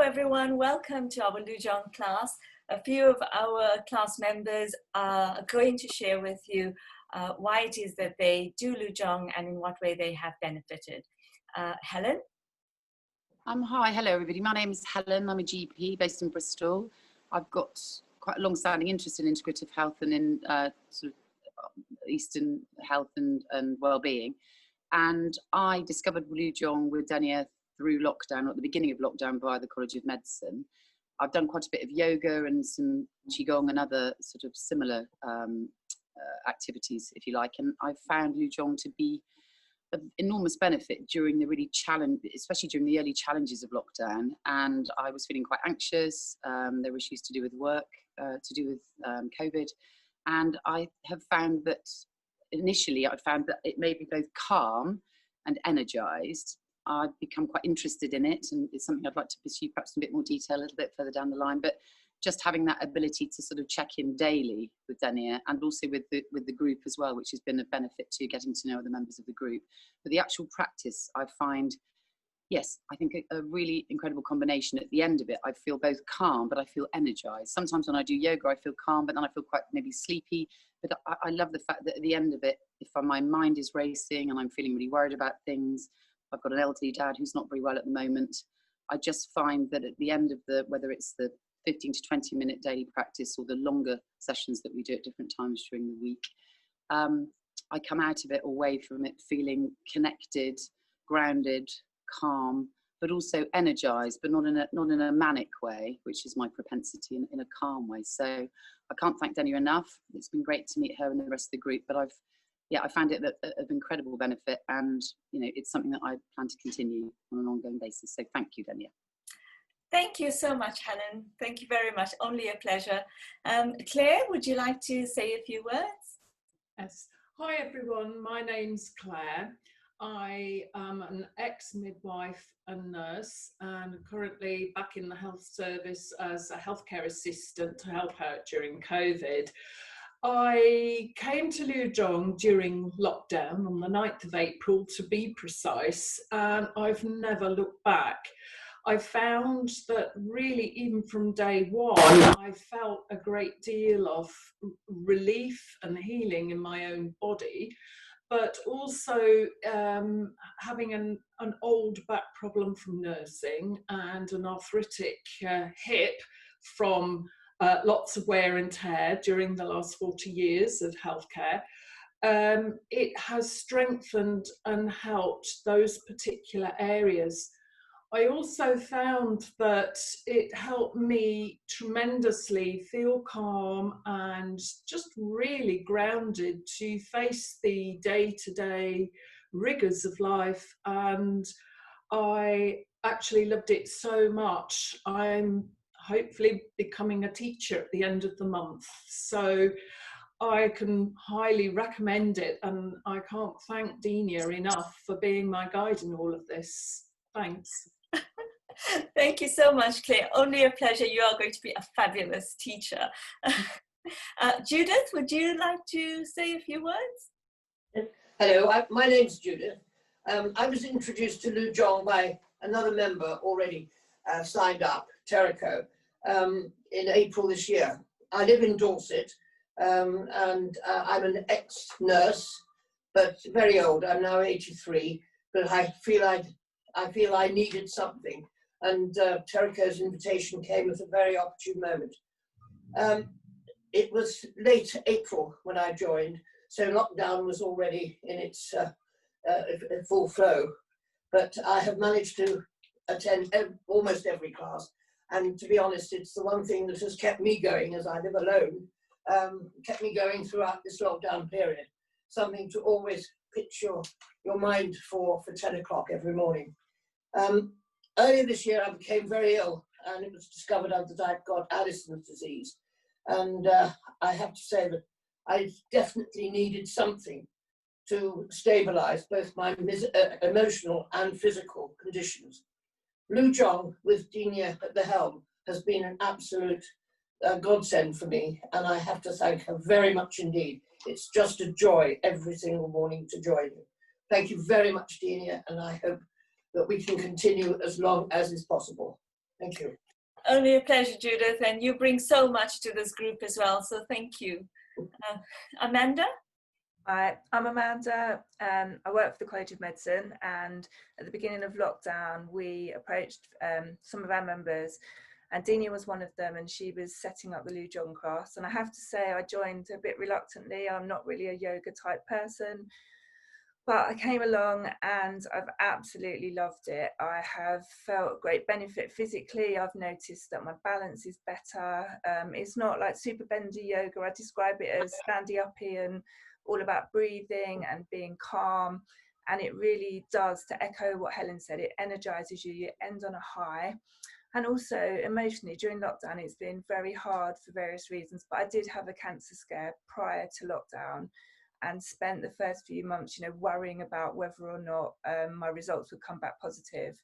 everyone, welcome to our Jong class. A few of our class members are going to share with you why it is that they do Jong and in what way they have benefited. Helen? Hi, hello everybody. My name is Helen. I'm a GP based in Bristol. I've got quite a long-standing interest in integrative health and in sort of Eastern health and well-being. And I discovered Jong with Dania through lockdown, or at the beginning of lockdown, via the College of Medicine. I've done quite a bit of yoga and some qigong and other sort of similar activities, if you like. And I found Jong to be of enormous benefit during the especially during the early challenges of lockdown. And I was feeling quite anxious. There were issues to do with work, to do with COVID. And I have found that initially I found that it made me both calm and energized. I've become quite interested in it, and it's something I'd like to pursue perhaps in a bit more detail a little bit further down the line. But just having that ability to sort of check in daily with Dania and also with the group as well, which has been a benefit to getting to know the members of the group. But the actual practice, I find, yes, I think a really incredible combination. At the end of it, I feel both calm, but I feel energized. Sometimes when I do yoga, I feel calm, but then I feel quite maybe sleepy. But I love the fact that at the end of it, if my mind is racing and I'm feeling really worried about things, I've got an elderly dad who's not very well at the moment. I just find that at the end of whether it's the 15 to 20 minute daily practice or the longer sessions that we do at different times during the week, I come out of it, away from it, feeling connected, grounded, calm, but also energized, but not in a manic way, which is my propensity, in a calm way. So I can't thank Dania enough. It's been great to meet her and the rest of the group, but I found it of incredible benefit, and it's something that I plan to continue on an ongoing basis. So thank you, Dania. Thank you so much, Helen. Thank you very much. Only a pleasure. Claire, would you like to say a few words? Yes. Hi, everyone. My name's Claire. I am an ex-midwife and nurse, and currently back in the health service as a healthcare assistant to help out during COVID. I came to Jong during lockdown on the 9th of April, to be precise, and I've never looked back. I found that really, even from day one, I felt a great deal of relief and healing in my own body, but also having an old back problem from nursing and an arthritic hip from lots of wear and tear during the last 40 years of healthcare. It has strengthened and helped those particular areas. I also found that it helped me tremendously feel calm and just really grounded to face the day-to-day rigors of life, and I actually loved it so much. I'm hopefully becoming a teacher at the end of the month, so I can highly recommend it, and I can't thank Dania enough for being my guide in all of this. Thanks. Thank you so much, Claire. Only a pleasure. You are going to be a fabulous teacher. Judith, would you like to say a few words? Hello, my name's Judith. I was introduced to Jong by another member already signed up, Terrico, in April this year. I live in Dorset, and I'm an ex-nurse, but very old. I'm now 83, but I feel I needed something, and Terrico's invitation came at a very opportune moment. It was late April when I joined, so lockdown was already in its full flow, but I have managed to attend almost every class, and to be honest, it's the one thing that has kept me going, as I live alone, kept me going throughout this lockdown period. Something to always pitch your mind for 10 o'clock every morning. Earlier this year I became very ill, and it was discovered that I'd got Addison's disease, and I have to say that I definitely needed something to stabilize both my emotional and physical conditions. Jong with Dania at the helm has been an absolute godsend for me, and I have to thank her very much indeed. It's just a joy every single morning to join you. Thank you very much, Dania, and I hope that we can continue as long as is possible. Thank you. Only a pleasure, Judith, and you bring so much to this group as well, so thank you. Amanda? Hi, I'm Amanda. I work for the College of Medicine, and at the beginning of lockdown, we approached some of our members, and Dina was one of them, and she was setting up the Lu Jong class. And I have to say, I joined a bit reluctantly. I'm not really a yoga type person, but I came along and I've absolutely loved it. I have felt great benefit physically. I've noticed that my balance is better. It's not like super bendy yoga. I describe it as standy uppy and all about breathing and being calm. And it really does, to echo what Helen said, it energizes you, you end on a high. And also emotionally, during lockdown, it's been very hard for various reasons, but I did have a cancer scare prior to lockdown and spent the first few months, worrying about whether or not my results would come back positive.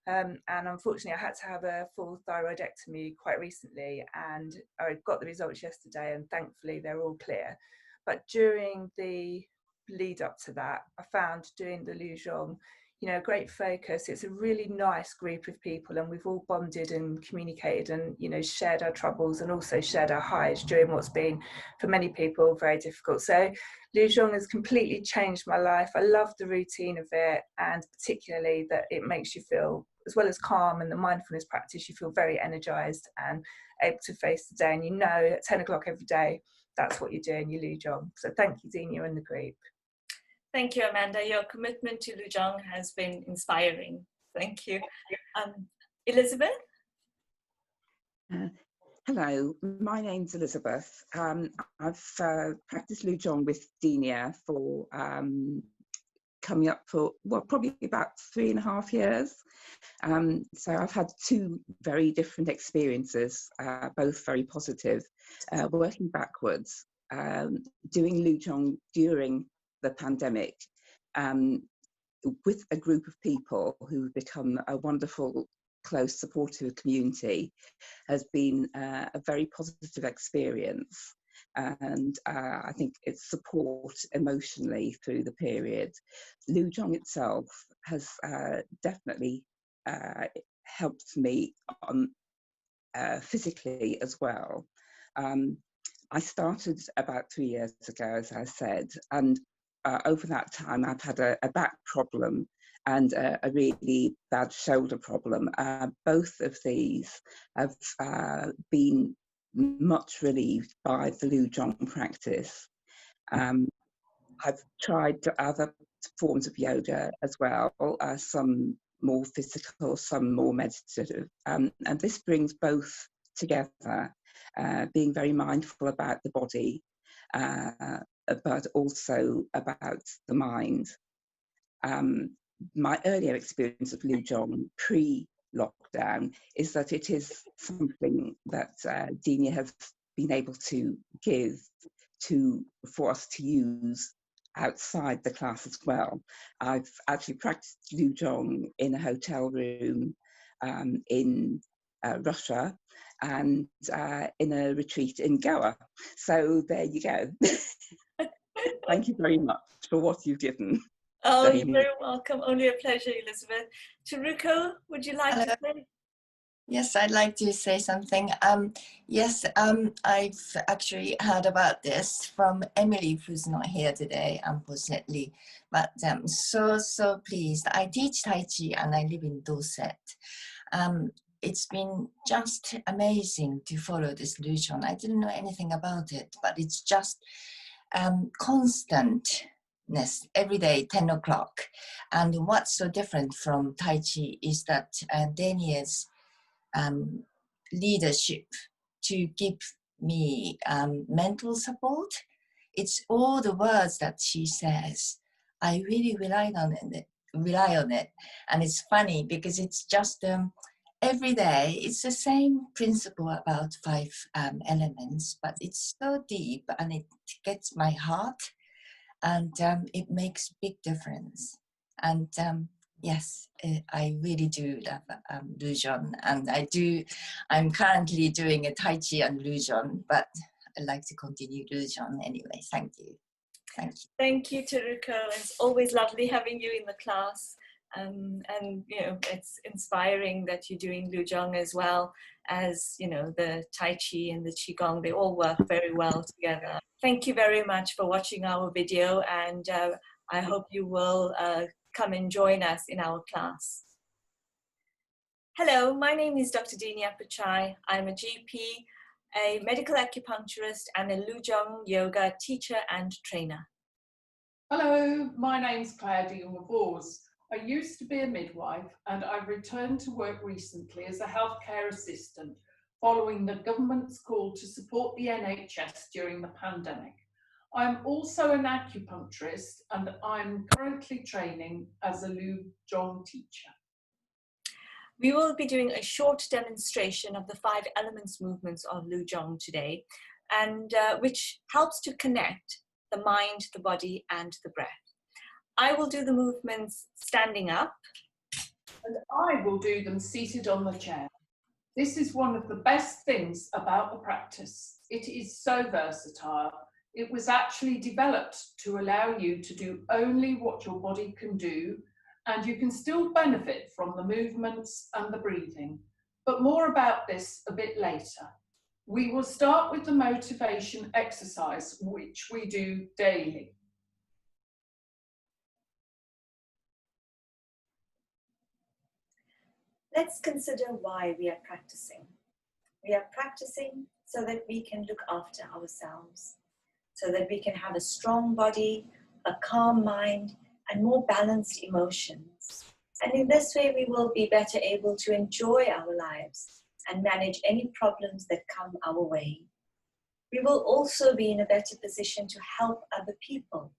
And unfortunately, I had to have a full thyroidectomy quite recently, and I got the results yesterday, and thankfully they're all clear. But during the lead up to that, I found doing the Lu Jong, great focus. It's a really nice group of people, and we've all bonded and communicated and, shared our troubles and also shared our highs during what's been, for many people, very difficult. So Lu Jong has completely changed my life. I love the routine of it, and particularly that it makes you feel, as well as calm and the mindfulness practice, you feel very energized and able to face the day. And at 10 o'clock every day, that's what you're doing, you Lu Jong. So thank you, Dina, and the group. Thank you, Amanda. Your commitment to Lu Jong has been inspiring. Thank you. Elizabeth? Hello, my name's Elizabeth. I've practiced Lu Jong with Dina for coming up for, probably about 3.5 years. So I've had two very different experiences, both very positive. Working backwards, doing Lu Jong during the pandemic with a group of people who've become a wonderful, close, supportive community has been a very positive experience. And I think it's support emotionally through the period. Lu Jong itself has definitely helped me physically as well. I started about 3 years ago, as I said, and over that time I've had a back problem and a really bad shoulder problem. Both of these have been much relieved by the Lu Jong practice. I've tried other forms of yoga as well, some more physical, some more meditative, and this brings both together, being very mindful about the body, but also about the mind. My earlier experience of Lu Jong pre-lockdown is that it is something that Dina has been able to give for us to use outside the class as well. I've actually practiced Lu Jong in a hotel room in Russia and in a retreat in Goa. So there you go. Thank you very much for what you've given. Oh, you're very welcome. Only a pleasure, Elizabeth. Taruko, would you like to say? Yes, I'd like to say something. Yes, I've actually heard about this from Emily, who's not here today, unfortunately. But I'm so pleased. I teach Tai Chi and I live in Dorset. It's been just amazing to follow this Lu Jong. I didn't know anything about it, but it's just constantness every day, 10 o'clock. And what's so different from Tai Chi is that Daniel's leadership to give me mental support. It's all the words that she says. I really rely on it. And it's funny because it's just every day, it's the same principle about 5 elements, but it's so deep and it gets my heart and it makes big difference. And yes, I really do love Lu Jong, and I'm currently doing a Tai Chi and Lu Jong, but I'd like to continue Lu Jong anyway. Thank you. Thank you. Thank you, Taruko. It's always lovely having you in the class. And you know, it's inspiring that you're doing Lujong as well as, you know, the Tai Chi and the Qigong. They all work very well together. Thank you very much for watching our video, and I hope you will come and join us in our class. Hello, my name is Dr. Dinya Pachai. I'm a GP, a medical acupuncturist, and a Lujong yoga teacher and trainer. Hello, my name's Claire Dion-Vors. I used to be a midwife, and I've returned to work recently as a healthcare assistant following the government's call to support the NHS during the pandemic. I'm also an acupuncturist, and I'm currently training as a Lujong teacher. We will be doing a short demonstration of the 5 elements movements of Lujong today, and which helps to connect the mind, the body, and the breath. I will do the movements standing up. And I will do them seated on the chair. This is one of the best things about the practice. It is so versatile. It was actually developed to allow you to do only what your body can do, and you can still benefit from the movements and the breathing. But more about this a bit later. We will start with the motivation exercise, which we do daily. Let's consider why we are practicing. We are practicing so that we can look after ourselves, so that we can have a strong body, a calm mind, and more balanced emotions. And in this way, we will be better able to enjoy our lives and manage any problems that come our way. We will also be in a better position to help other people.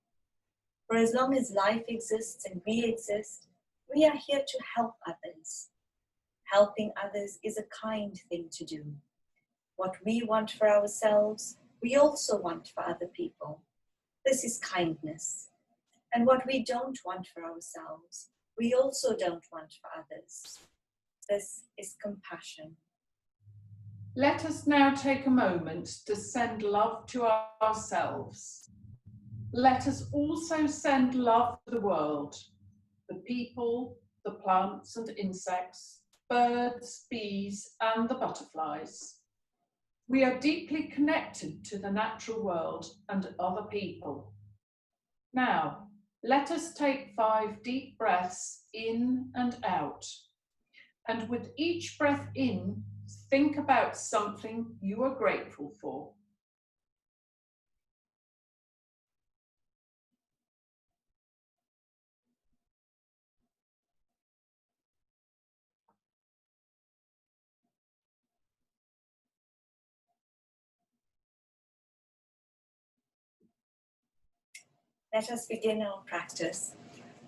For as long as life exists and we exist, we are here to help others. Helping others is a kind thing to do. What we want for ourselves, we also want for other people. This is kindness. And what we don't want for ourselves, we also don't want for others. This is compassion. Let us now take a moment to send love to ourselves. Let us also send love to the world, the people, the plants and insects, birds, bees, and the butterflies. We are deeply connected to the natural world and other people. Now, let us take 5 deep breaths in and out. And with each breath in, think about something you are grateful for. Let us begin our practice.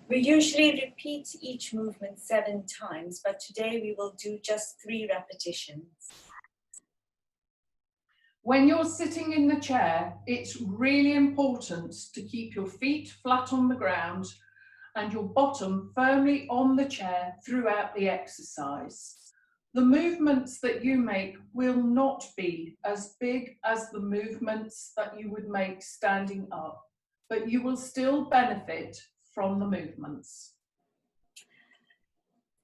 We usually repeat each movement 7 times, but today we will do just 3 repetitions. When you're sitting in the chair, it's really important to keep your feet flat on the ground and your bottom firmly on the chair throughout the exercise. The movements that you make will not be as big as the movements that you would make standing up, but you will still benefit from the movements.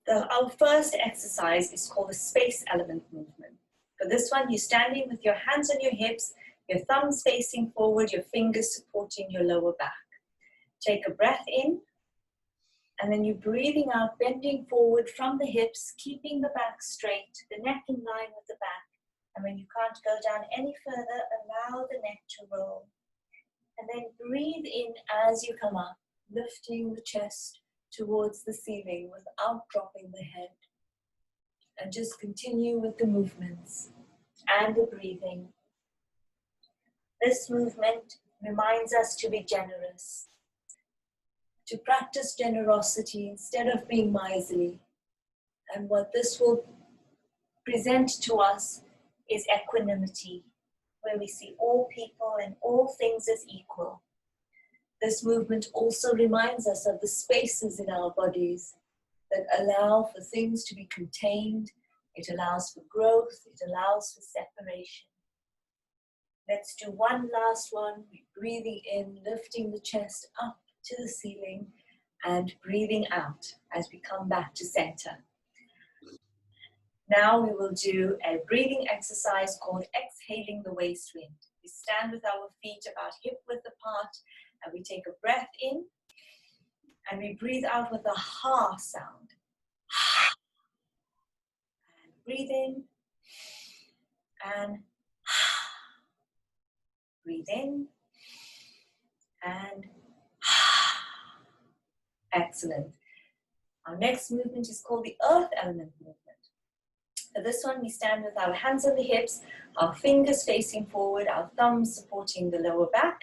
Our first exercise is called the space element movement. For this one, you're standing with your hands on your hips, your thumbs facing forward, your fingers supporting your lower back. Take a breath in, and then you're breathing out, bending forward from the hips, keeping the back straight, the neck in line with the back. And when you can't go down any further, allow the neck to roll. And then breathe in as you come up, lifting the chest towards the ceiling without dropping the head. And just continue with the movements and the breathing. This movement reminds us to be generous, to practice generosity instead of being miserly. And what this will present to us is equanimity, where we see all people and all things as equal. This movement also reminds us of the spaces in our bodies that allow for things to be contained. It allows for growth. It allows for separation. Let's do one last one. We're breathing in, lifting the chest up to the ceiling, and breathing out as we come back to center. Now we will do a breathing exercise called exhaling the waist wind. We stand with our feet about hip width apart and we take a breath in and we breathe out with a ha sound. And breathe in and breathe in and excellent. Our next movement is called the earth element movement. For this one, we stand with our hands on the hips, our fingers facing forward, our thumbs supporting the lower back,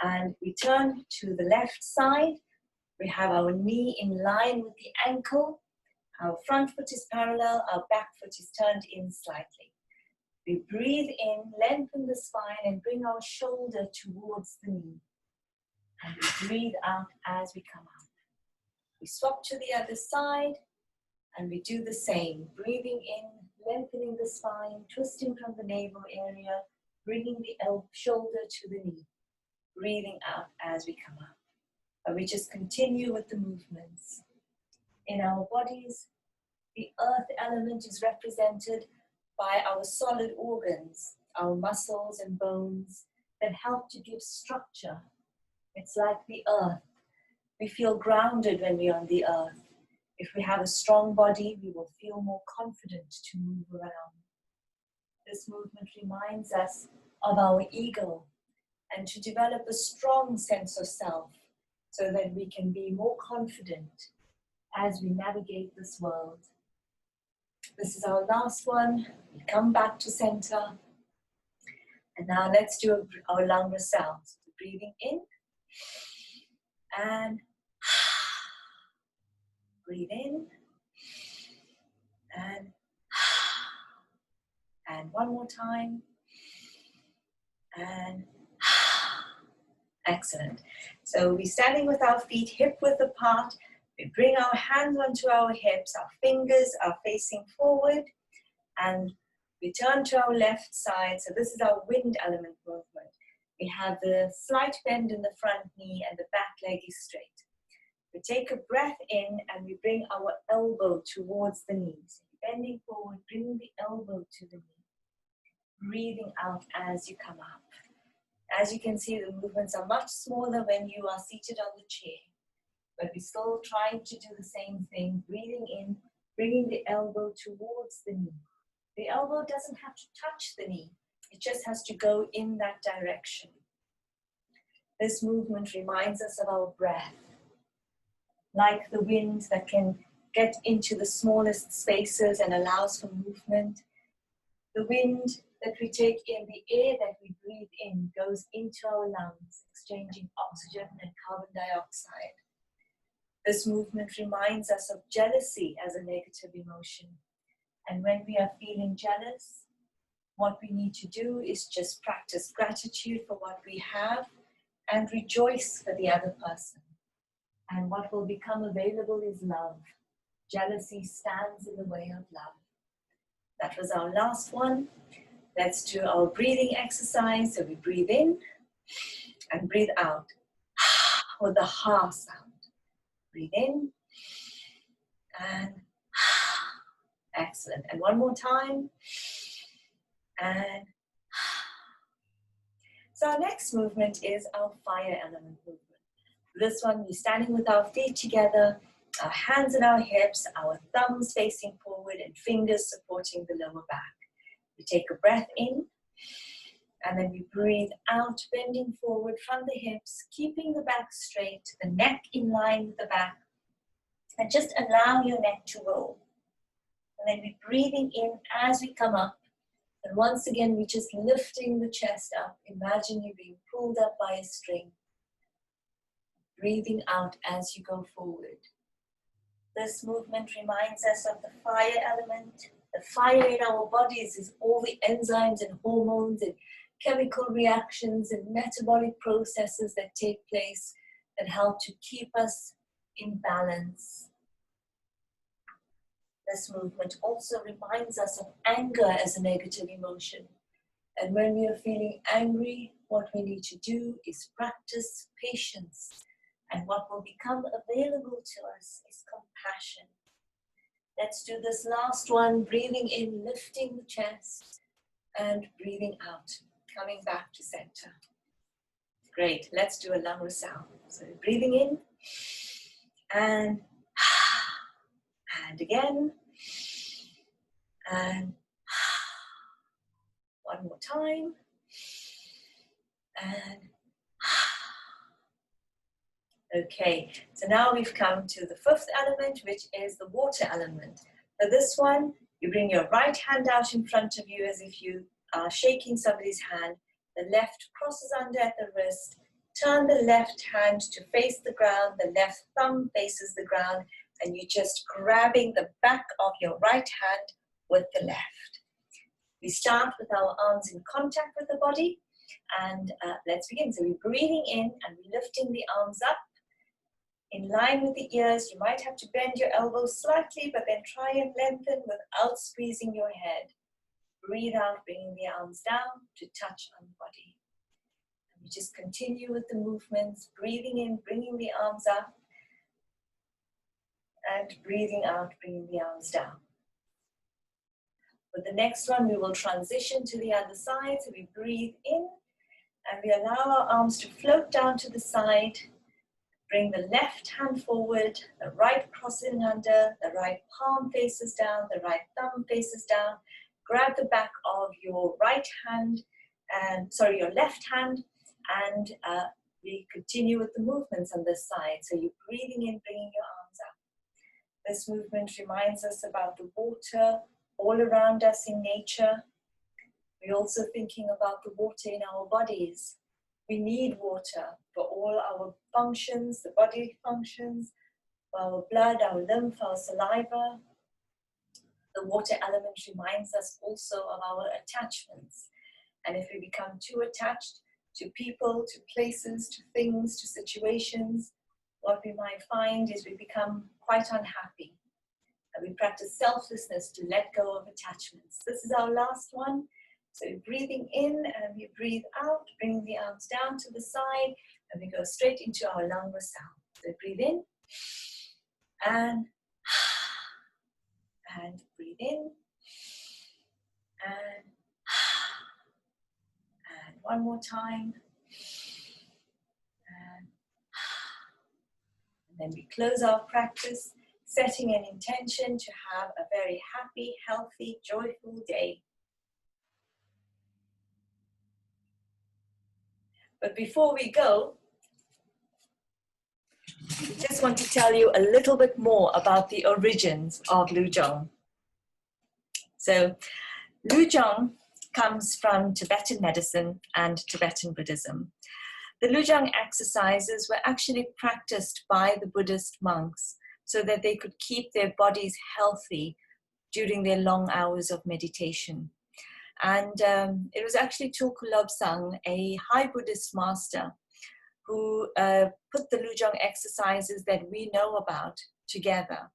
and we turn to the left side. We have our knee in line with the ankle, our front foot is parallel, our back foot is turned in slightly. We breathe in, lengthen the spine, and bring our shoulder towards the knee. And we breathe out as we come up. We swap to the other side, and we do the same. Breathing in, lengthening the spine, twisting from the navel area, bringing the shoulder to the knee. Breathing out as we come up. And we just continue with the movements. In our bodies, the earth element is represented by our solid organs, our muscles and bones that help to give structure. It's like the earth. We feel grounded when we're on the earth. If we have a strong body, we will feel more confident to move around. This movement reminds us of our ego and to develop a strong sense of self so that we can be more confident as we navigate this world. This is our last one. We come back to center. And now let's do our lung sounds. Breathing in and breathe in and one more time and excellent. So we're standing with our feet hip width apart. We bring our hands onto our hips, our fingers are facing forward, and we turn to our left side. So this is our wind element movement. We have the slight bend in the front knee and the back leg is straight. We take a breath in and we bring our elbow towards the knees. Bending forward, bringing the elbow to the knee. Breathing out as you come up. As you can see, the movements are much smaller when you are seated on the chair. But we're still trying to do the same thing. Breathing in, bringing the elbow towards the knee. The elbow doesn't have to touch the knee. It just has to go in that direction. This movement reminds us of our breath. Like the wind that can get into the smallest spaces and allows for movement. The wind that we take in, the air that we breathe in, goes into our lungs, exchanging oxygen and carbon dioxide. This movement reminds us of jealousy as a negative emotion. And when we are feeling jealous, what we need to do is just practice gratitude for what we have and rejoice for the other person. And what will become available is love. Jealousy stands in the way of love. That was our last one. Let's do our breathing exercise. So we breathe in and breathe out with the ha sound. Breathe in and excellent. And one more time. And so our next movement is our fire element movement. This one, we're standing with our feet together, our hands in our hips, our thumbs facing forward and fingers supporting the lower back. We take a breath in and then we breathe out, bending forward from the hips, keeping the back straight, the neck in line with the back, and just allow your neck to roll. And then we're breathing in as we come up. And once again, we're just lifting the chest up. Imagine you being pulled up by a string. Breathing out as you go forward. This movement reminds us of the fire element. The fire in our bodies is all the enzymes and hormones and chemical reactions and metabolic processes that take place that help to keep us in balance. This movement also reminds us of anger as a negative emotion. And when we are feeling angry, what we need to do is practice patience And what will become available to us is compassion. Let's do this last one, breathing in, lifting the chest, and breathing out, coming back to center. Great, let's do a lung resound. So breathing in, and again, and one more time, and okay, so now we've come to the fifth element, which is the water element. For this one, you bring your right hand out in front of you as if you are shaking somebody's hand. The left crosses under at the wrist. Turn the left hand to face the ground. The left thumb faces the ground. And you're just grabbing the back of your right hand with the left. We start with our arms in contact with the body. And let's begin. So we're breathing in and we're lifting the arms up. In line with the ears, you might have to bend your elbows slightly, but then try and lengthen without squeezing your head. Breathe out, bringing the arms down to touch on the body. And we just continue with the movements, breathing in, bringing the arms up, and breathing out, bringing the arms down. For the next one, we will transition to the other side. So we breathe in, and we allow our arms to float down to the side. Bring the left hand forward, the right crossing under, the right palm faces down, the right thumb faces down. Grab the back of your right hand, your left hand, and we continue with the movements on this side. So you're breathing in, bringing your arms up. This movement reminds us about the water all around us in nature. We're also thinking about the water in our bodies. We need water for all our functions, the body functions, for our blood, our lymph, our saliva. The water element reminds us also of our attachments. And if we become too attached to people, to places, to things, to situations, what we might find is we become quite unhappy. And we practice selflessness to let go of attachments. This is our last one. So breathing in and we breathe out, bringing the arms down to the side, and we go straight into our lung resound. So breathe in, and breathe in, and one more time. And then we close our practice, setting an intention to have a very happy, healthy, joyful day. But before we go, I just want to tell you a little bit more about the origins of Lujong. So Lujong comes from Tibetan medicine and Tibetan Buddhism. The Lujong exercises were actually practiced by the Buddhist monks so that they could keep their bodies healthy during their long hours of meditation. And it was actually Tulku Lobsang, a high Buddhist master, who put the Lujong exercises that we know about together.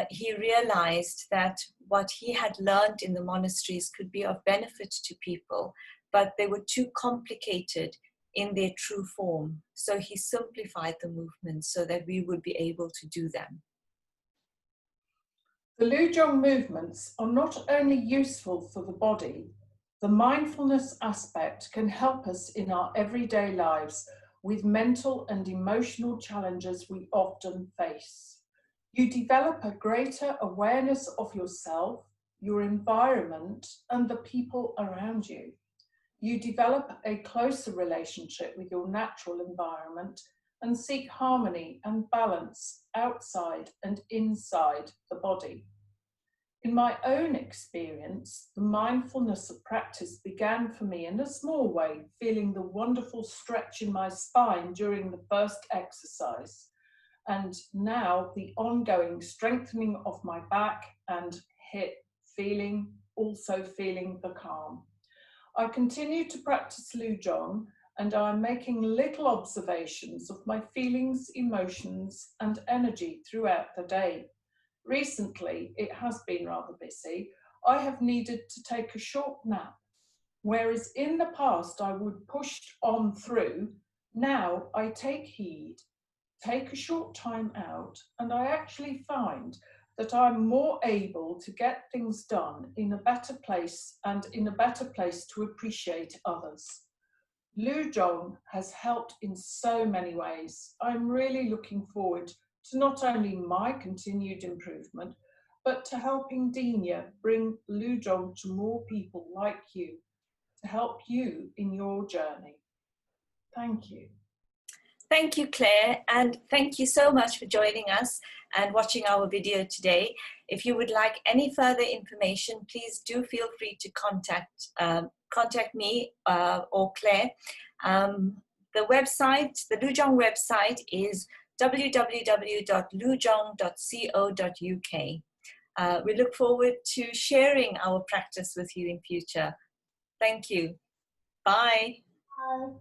He realized that what he had learned in the monasteries could be of benefit to people, but they were too complicated in their true form. So he simplified the movements so that we would be able to do them. The Lujong movements are not only useful for the body, the mindfulness aspect can help us in our everyday lives with mental and emotional challenges we often face. You develop a greater awareness of yourself, your environment, and the people around you. You develop a closer relationship with your natural environment and seek harmony and balance outside and inside the body. In my own experience, the mindfulness of practice began for me in a small way, feeling the wonderful stretch in my spine during the first exercise, and now the ongoing strengthening of my back and hip, also feeling the calm. I continue to practice Lujong, and I'm making little observations of my feelings, emotions, and energy throughout the day. Recently, it has been rather busy. I have needed to take a short nap, whereas in the past I would push on through. Now I take heed take a short time out, and I actually find that I'm more able to get things done in a better place and in a better place to appreciate others. Lu Jong has helped in so many ways. I'm really looking forward to not only my continued improvement, but to helping Dina bring Lu Jong to more people like you, to help you in your journey. Thank you. Thank you, Claire, and thank you so much for joining us and watching our video today. If you would like any further information, please do feel free to contact me or Claire. The website, the Lu Jong website is www.lujong.co.uk. We look forward to sharing our practice with you in future. Thank you. Bye. Bye.